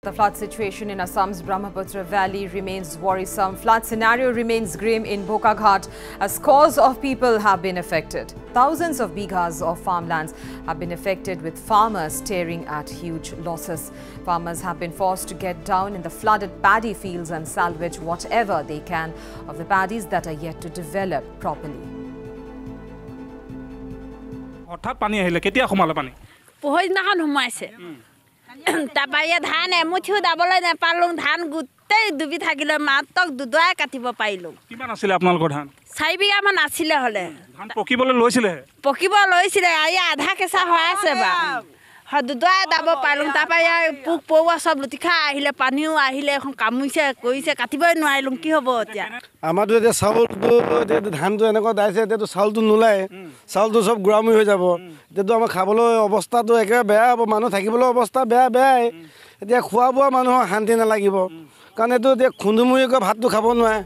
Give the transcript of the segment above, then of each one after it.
The flood situation in Assam's Brahmaputra Valley remains worrisome. Flood scenario remains grim in Bokaghat as scores of people have been affected. Thousands of bighas of farmlands have been affected, with farmers staring at huge losses. Farmers have been forced to get down in the flooded paddy fields and salvage whatever they can of the paddies that are yet to develop properly. হঠাৎ পানী আহিলে কেতিয়া সোমালে পানী পহদিনাখন সোমাইছে তাৰপৰা এই ধান এমুঠিও দাবলৈ নেপালোঁ ধান গোটেই ডুবি থাকিলে মাত্ৰক দুডৰাই কাটিব পাৰিলোঁ কিমান আছিলে আপোনালোকৰ ধান 4 বিঘামান আছিলে হ'লে ধান পকিবলৈ লৈছিলে পকিব লৈছিলে এই আধা কেঁচা হৈ আছে বা দুডৰাই দাব পাৰিলোঁ তাৰপৰা ইয়াৰ পোক পৰুৱা চব লুটি খাই আহিলে পানীও আহিলে এখন কামুৰিছে কৰিছে কাটিবই নোৱাৰিলোঁ কি হ'ব এতিয়া আমাৰতো এতিয়া চাউলটো ধানটো এনেকুৱা দাইছে এতিয়াতো চাউলটো নোলায় চাউলটো চব গুড়ামুড়ি হৈ যাব এতিয়াতো আমাৰ খাবলৈ অৱস্থাটো একেবাৰে বেয়া হ'ব মানুহ থাকিবলৈ অৱস্থা বেয়াই এতিয়া খোৱা বোৱা মানুহৰ শান্তি নালাগিব কাৰণ এইটো এতিয়া খুন্দুমুৰিকৈ ভাতটো খাব নোৱাৰে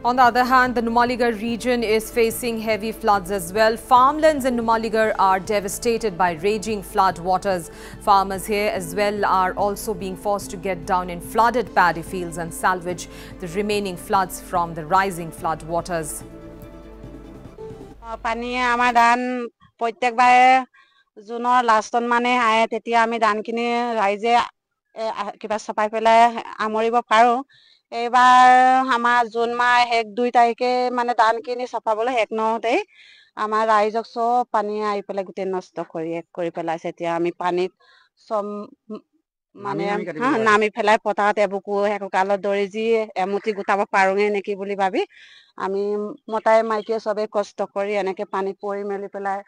On the other hand, the Numaligarh region is facing heavy floods as well. Farmlands in Numaligarh are devastated by raging flood waters. Farmers here as well are also being forced to get down in flooded paddy fields and salvage the remaining floods from the rising flood waters. পানীয়ে আমাৰ ধান প্ৰত্যেকবাৰে জুনৰ লাষ্টত মানে আহে তেতিয়া আমি ধানখিনি ৰাইজে কিবা চপাই পেলাই আমৰিব পাৰোঁ এইবাৰ আমাৰ জুন মাহ 1-2 তাৰিখে মানে ধানখিনি চপাবলৈ শেষ নহওঁতেই আমাৰ ৰাইজক চব পানী আহি পেলাই গোটেই নষ্ট কৰি পেলাইছে এতিয়া আমি পানীত চব মানে নামি পেলাই পথাৰত এবুকু এককালত দৌৰি যি এমুঠি গোটাব পাৰোঁগে নেকি বুলি ভাবি আমি মতাই মাইকীয়ে চবে কষ্ট কৰি এনেকে পানীত পৰি মেলি পেলাই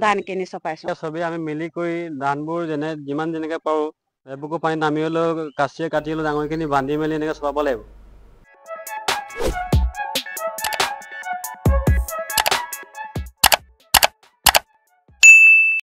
ধানখিনি চপাইছোঁ চবেই আমি মিলি কৰি ধানবোৰ যিমান যেনেকৈ পাৰোঁ এবুকু পানী নামি হ'লেও কাচিয়ে কাটি হ'লেও ডাঙৰখিনি বান্ধি মেলি এনেকৈ চপাব লাগিব